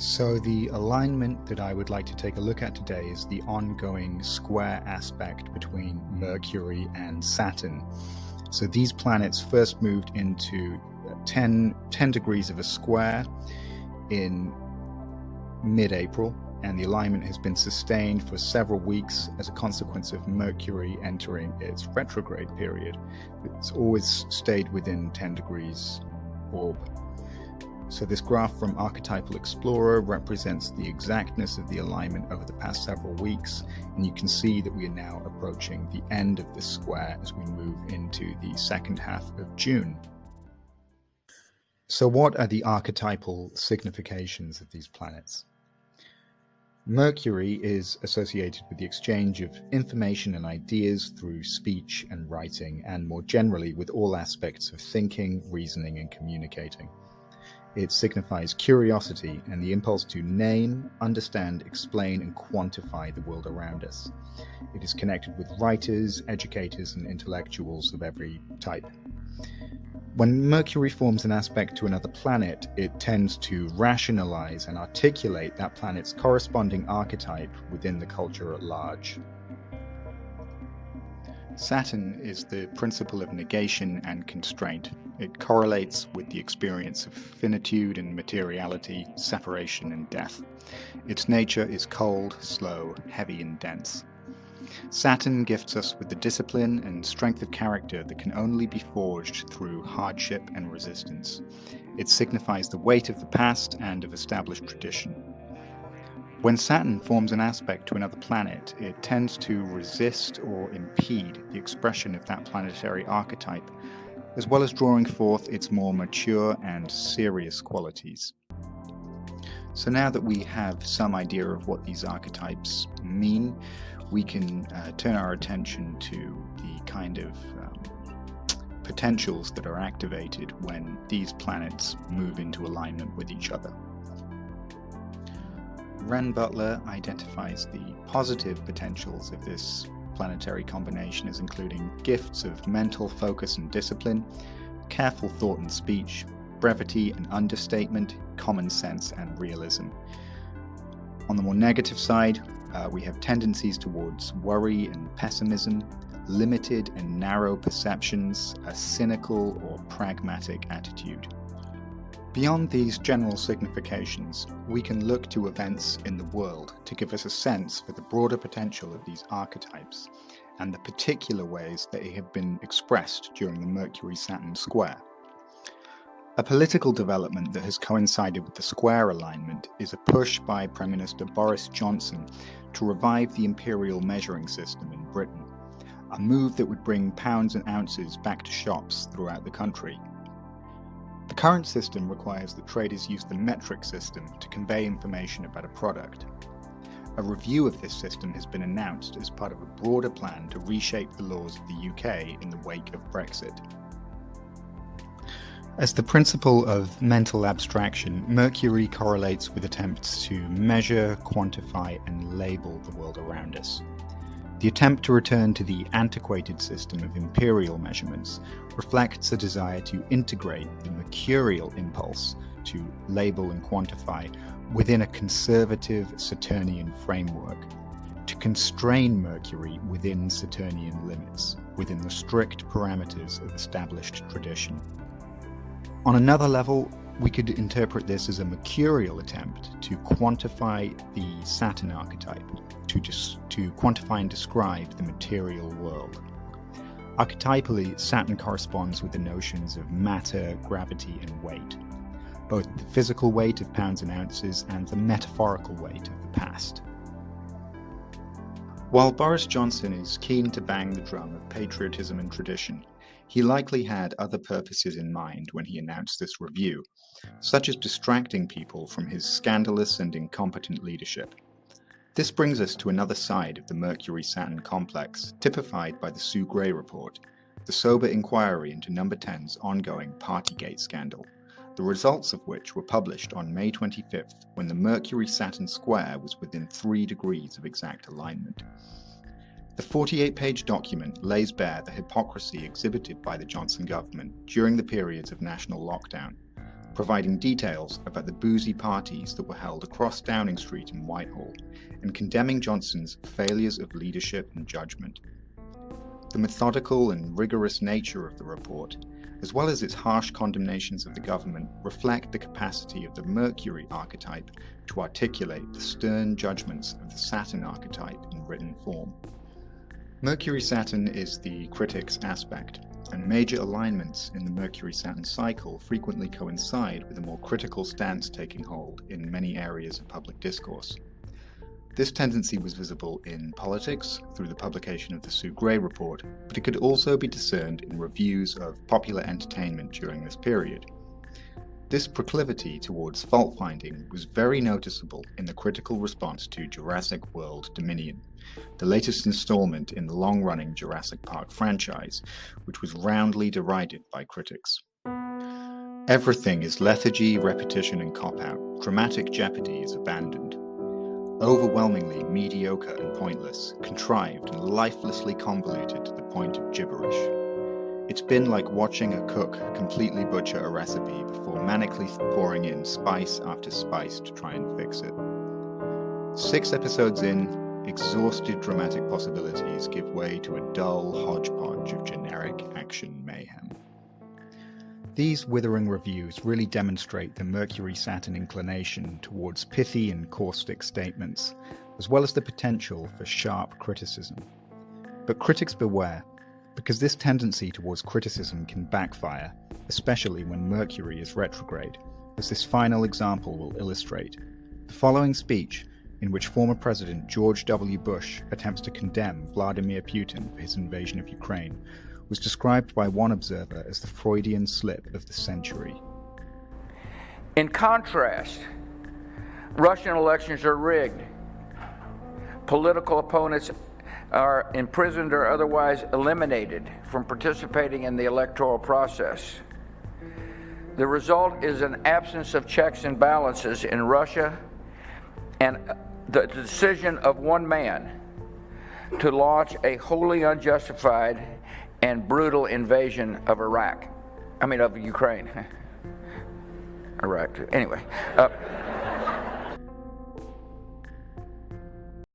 So the alignment that I would like to take a look at today is the ongoing square aspect between Mercury and Saturn. So these planets first moved into 10 degrees of a square in mid-April, and the alignment has been sustained for several weeks as a consequence of Mercury entering its retrograde period. It's always stayed within 10 degrees orb. So this graph from Archetypal Explorer represents the exactness of the alignment over the past several weeks, and you can see that we are now approaching the end of this square as we move into the second half of June. So what are the archetypal significations of these planets? Mercury is associated with the exchange of information and ideas through speech and writing, and more generally with all aspects of thinking, reasoning, and communicating. It signifies curiosity and the impulse to name, understand, explain, and quantify the world around us. It is connected with writers, educators, and intellectuals of every type. When Mercury forms an aspect to another planet, it tends to rationalize and articulate that planet's corresponding archetype within the culture at large. Saturn is the principle of negation and constraint. It correlates with the experience of finitude and materiality, separation and death. Its nature is cold, slow, heavy and dense. Saturn gifts us with the discipline and strength of character that can only be forged through hardship and resistance. It signifies the weight of the past and of established tradition. When Saturn forms an aspect to another planet, it tends to resist or impede the expression of that planetary archetype, as well as drawing forth its more mature and serious qualities. So now that we have some idea of what these archetypes mean, we can turn our attention to the kind of potentials that are activated when these planets move into alignment with each other. Ren Butler identifies the positive potentials of this planetary combination as including gifts of mental focus and discipline, careful thought and speech, brevity and understatement, common sense and realism. On the more negative side, we have tendencies towards worry and pessimism, limited and narrow perceptions, a cynical or pragmatic attitude. Beyond these general significations, we can look to events in the world to give us a sense for the broader potential of these archetypes and the particular ways they have been expressed during the Mercury-Saturn square. A political development that has coincided with the square alignment is a push by Prime Minister Boris Johnson to revive the imperial measuring system in Britain, a move that would bring pounds and ounces back to shops throughout the country. The current system requires that traders use the metric system to convey information about a product. A review of this system has been announced as part of a broader plan to reshape the laws of the UK in the wake of Brexit. As the principle of mental abstraction, Mercury correlates with attempts to measure, quantify, and label the world around us. The attempt to return to the antiquated system of imperial measurements reflects a desire to integrate the mercurial impulse to label and quantify within a conservative Saturnian framework, to constrain Mercury within Saturnian limits, within the strict parameters of established tradition. On another level, we could interpret this as a mercurial attempt to quantify the Saturn archetype, to quantify and describe the material world. Archetypally, Saturn corresponds with the notions of matter, gravity, and weight, both the physical weight of pounds and ounces and the metaphorical weight of the past. While Boris Johnson is keen to bang the drum of patriotism and tradition, he likely had other purposes in mind when he announced this review, such as distracting people from his scandalous and incompetent leadership. This brings us to another side of the Mercury-Saturn complex, typified by the Sue Gray report, the sober inquiry into Number 10's ongoing Partygate scandal, the results of which were published on May 25th when the Mercury-Saturn square was within 3 degrees of exact alignment. The 48-page document lays bare the hypocrisy exhibited by the Johnson government during the periods of national lockdown, providing details about the boozy parties that were held across Downing Street in Whitehall, and condemning Johnson's failures of leadership and judgment. The methodical and rigorous nature of the report, as well as its harsh condemnations of the government, reflect the capacity of the Mercury archetype to articulate the stern judgments of the Saturn archetype in written form. Mercury-Saturn is the critic's aspect, and major alignments in the Mercury-Saturn cycle frequently coincide with a more critical stance taking hold in many areas of public discourse. This tendency was visible in politics through the publication of the Sue Gray Report, but it could also be discerned in reviews of popular entertainment during this period. This proclivity towards fault-finding was very noticeable in the critical response to Jurassic World Dominion, the latest installment in the long-running Jurassic Park franchise, which was roundly derided by critics. Everything is lethargy, repetition, and cop-out. Dramatic jeopardy is abandoned. Overwhelmingly mediocre and pointless, contrived and lifelessly convoluted to the point of gibberish. It's been like watching a cook completely butcher a recipe before manically pouring in spice after spice to try and fix it. 6 episodes in, exhausted dramatic possibilities give way to a dull hodgepodge of generic action mayhem. These withering reviews really demonstrate the Mercury-Saturn inclination towards pithy and caustic statements, as well as the potential for sharp criticism. But critics beware, because this tendency towards criticism can backfire, especially when Mercury is retrograde, as this final example will illustrate. The following speech, in which former President George W. Bush attempts to condemn Vladimir Putin for his invasion of Ukraine, was described by one observer as the Freudian slip of the century. In contrast, Russian elections are rigged. Political opponents are imprisoned or otherwise eliminated from participating in the electoral process. The result is an absence of checks and balances in Russia and the decision of one man to launch a wholly unjustified and brutal invasion of of Ukraine. Iraq, anyway.